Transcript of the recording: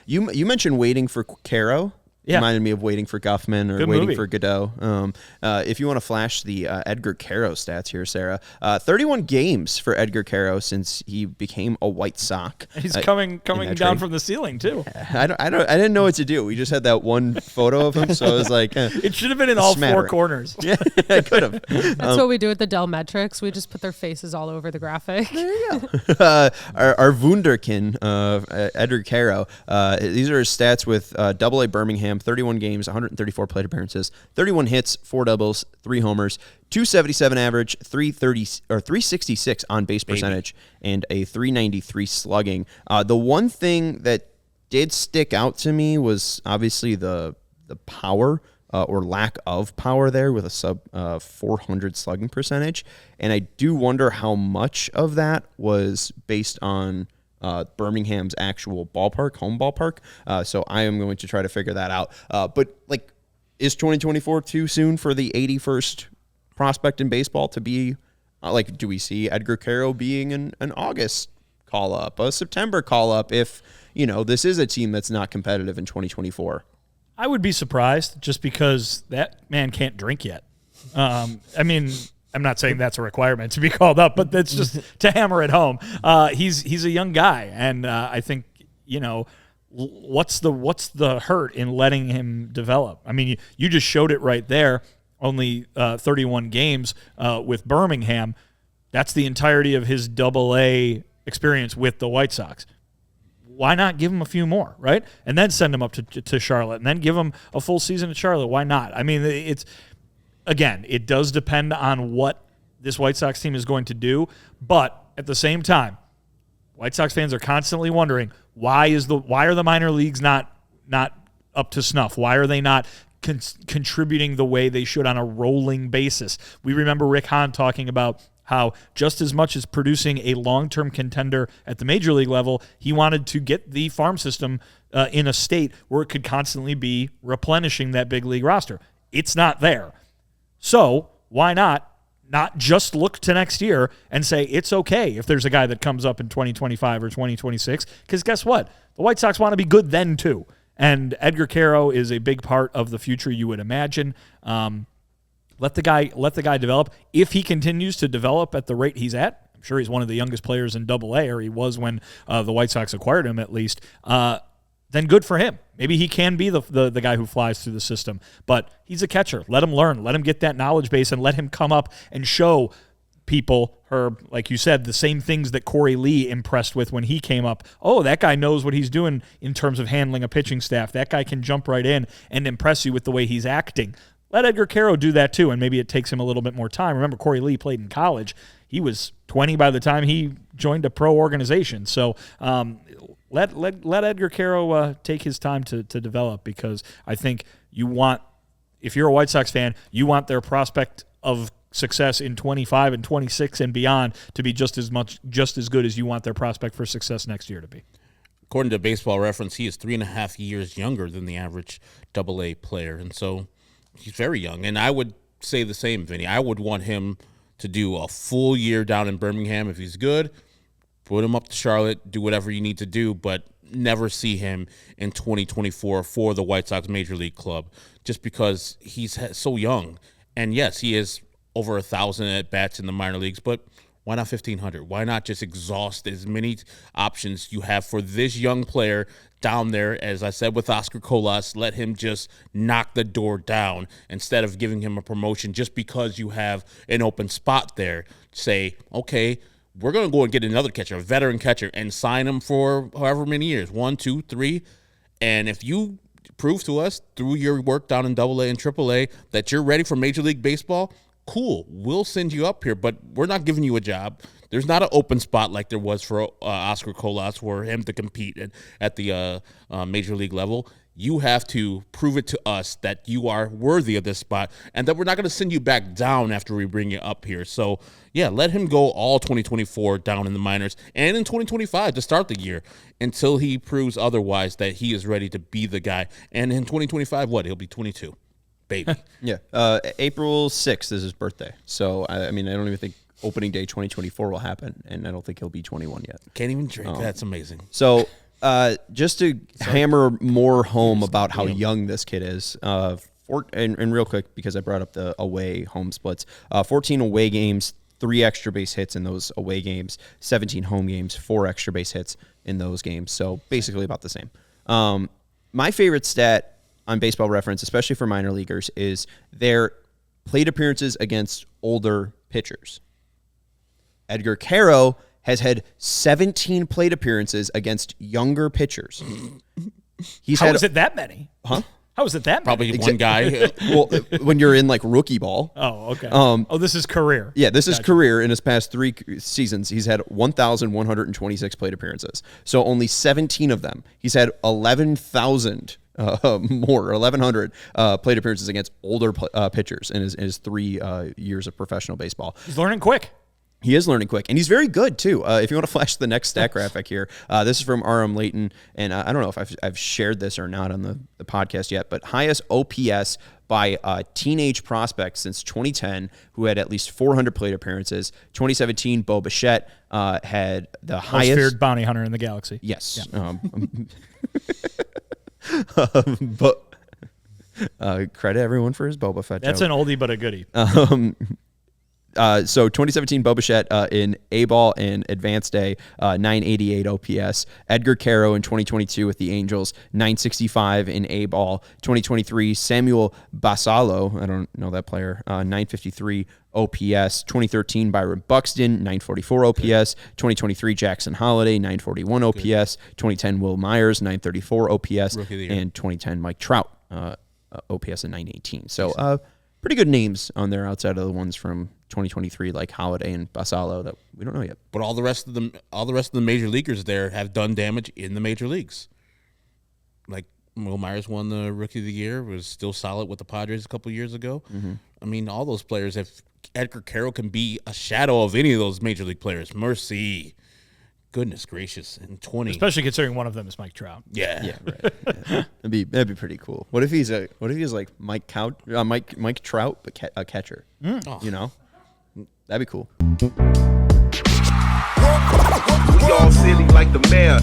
You mentioned waiting for Quero. Yeah. Reminded me of Waiting for Guffman or Good Waiting movie. for Godot. If you want to flash the Edgar Quero stats here, Sarah, 31 games for Edgar Quero since he became a White Sox. He's coming down from the ceiling too. I didn't know what to do. We just had that one photo of him, so I was like, it should have been in all four corners. Yeah, I could have. That's what we do with the Dell metrics. We just put their faces all over the graphic. There you go. Our Wunderkind, Edgar Quero. These are his stats with Double-A Birmingham. 31 games, 134 plate appearances, 31 hits, 4 doubles, 3 homers, 277 average, 366 on base percentage, and a 393 slugging. The one thing that did stick out to me was obviously the power or lack of power there with a sub 400 slugging percentage, and I do wonder how much of that was based on Birmingham's actual ballpark, home ballpark. So I am going to try to figure that out. But like, is 2024 too soon for the 81st prospect in baseball to be like, do we see Edgar Quero being an August call up, a September call up if, this is a team that's not competitive in 2024? I would be surprised just because that man can't drink yet. I'm not saying that's a requirement to be called up, but that's just to hammer it home. He's a young guy, and I think what's the hurt in letting him develop? I mean, you just showed it right there. Only 31 games with Birmingham. That's the entirety of his Double-A experience with the White Sox. Why not give him a few more, right? And then send him up to Charlotte, and then give him a full season at Charlotte. Why not? I mean, Again, it does depend on what this White Sox team is going to do, but at the same time, White Sox fans are constantly wondering why are the minor leagues not up to snuff? Why are they not contributing the way they should on a rolling basis? We remember Rick Hahn talking about how just as much as producing a long-term contender at the major league level, he wanted to get the farm system in a state where it could constantly be replenishing that big league roster. It's not there. So why not just look to next year and say it's okay if there's a guy that comes up in 2025 or 2026? Because guess what? The White Sox want to be good then too. And Edgar Quero is a big part of the future, you would imagine. Let the guy develop. If he continues to develop at the rate he's at, I'm sure he's one of the youngest players in Double-A, or he was when the White Sox acquired him at least. Then good for him. Maybe he can be the guy who flies through the system. But he's a catcher. Let him learn. Let him get that knowledge base and let him come up and show people, Herb, like you said, the same things that Corey Lee impressed with when he came up. Oh, that guy knows what he's doing in terms of handling a pitching staff. That guy can jump right in and impress you with the way he's acting. Let Edgar Quero do that too, and maybe it takes him a little bit more time. Remember, Corey Lee played in college. He was 20 by the time he joined a pro organization. So let Edgar Quero take his time to develop, because I think if you're a White Sox fan, you want their prospect of success in 25 and 26 and beyond to be just as good as you want their prospect for success next year to be. According to Baseball Reference, he is 3.5 years younger than the average Double-A player, and so he's very young. And I would say the same, Vinny. I would want him to do a full year down in Birmingham. If he's good, put him up to Charlotte, do whatever you need to do, but never see him in 2024 for the White Sox Major League Club, just because he's so young. And yes, he is over 1,000 at-bats in the minor leagues, but why not 1,500? Why not just exhaust as many options you have for this young player down there? As I said with Oscar Colas, let him just knock the door down instead of giving him a promotion just because you have an open spot there. Say, okay, we're going to go and get another catcher, a veteran catcher, and sign him for however many years, 1, 2, 3. And if you prove to us through your work down in Double-A and Triple-A that you're ready for Major League Baseball, cool, we'll send you up here, but we're not giving you a job. There's not an open spot like there was for Oscar Colas for him to compete at the Major League level. You have to prove it to us that you are worthy of this spot and that we're not going to send you back down after we bring you up here. So, yeah, let him go all 2024 down in the minors and in 2025 to start the year until he proves otherwise that he is ready to be the guy. And in 2025, he'll be 22. Baby. Yeah. April 6th is his birthday. So, I don't even think opening day 2024 will happen, and I don't think he'll be 21 yet. Can't even drink. That's amazing. So, just to hammer more home about how young this kid is, and real quick, because I brought up the away home splits, 14 away games, 3 extra base hits in those away games, 17 home games, 4 extra base hits in those games. So basically about the same. My favorite stat on Baseball Reference, especially for minor leaguers, is their plate appearances against older pitchers. Edgar Quero has had 17 plate appearanrances against younger pitchers. How is it that many? Huh? How is it that many? Probably one guy. Well, when you're in like rookie ball. Oh, okay. This is career. Yeah, this is career. In his past 3 seasons, he's had 1,126 plate appearances. So only 17 of them. He's had 11,000 more, 1,100 plate appearances against older pitchers in his 3 years of professional baseball. He's learning quick. He is learning quick, and he's very good, too. If you want to flash the next stat graphic here, this is from RM Layton, and I don't know if I've shared this or not on the podcast yet, but highest OPS by a teenage prospect since 2010 who had at least 400 plate appearances. 2017, Bo Bichette had the highest. Most feared bounty hunter in the galaxy. Yes. Yeah. But credit everyone for his Boba Fett That's joke. an oldie but a goodie. So 2017 Bo Bichette in A-ball and Advanced A, 988 OPS. Edgar Quero in 2022 with the Angels, 965 in A-ball. 2023 Samuel Basallo, I don't know that player, 953 OPS. 2013 Byron Buxton, 944 OPS. 2023 Jackson Holiday, 941 OPS. 2010 Will Myers, 934 OPS. And 2010 Mike Trout, OPS at 918. So pretty good names on there outside of the ones from 2023 like Holiday and Basallo that we don't know yet. But all the rest of the major leaguers there have done damage in the major leagues. Like Will Myers won the Rookie of the Year, was still solid with the Padres a couple years ago. Mm-hmm. I mean, all those players, if Edgar Quero can be a shadow of any of those major league players, mercy. Goodness gracious, in 20. Especially considering one of them is Mike Trout. Yeah, right. Yeah. That'd be pretty cool. What if he's like Mike Trout, but a catcher? You know, that'd be cool. We all silly like the mayor.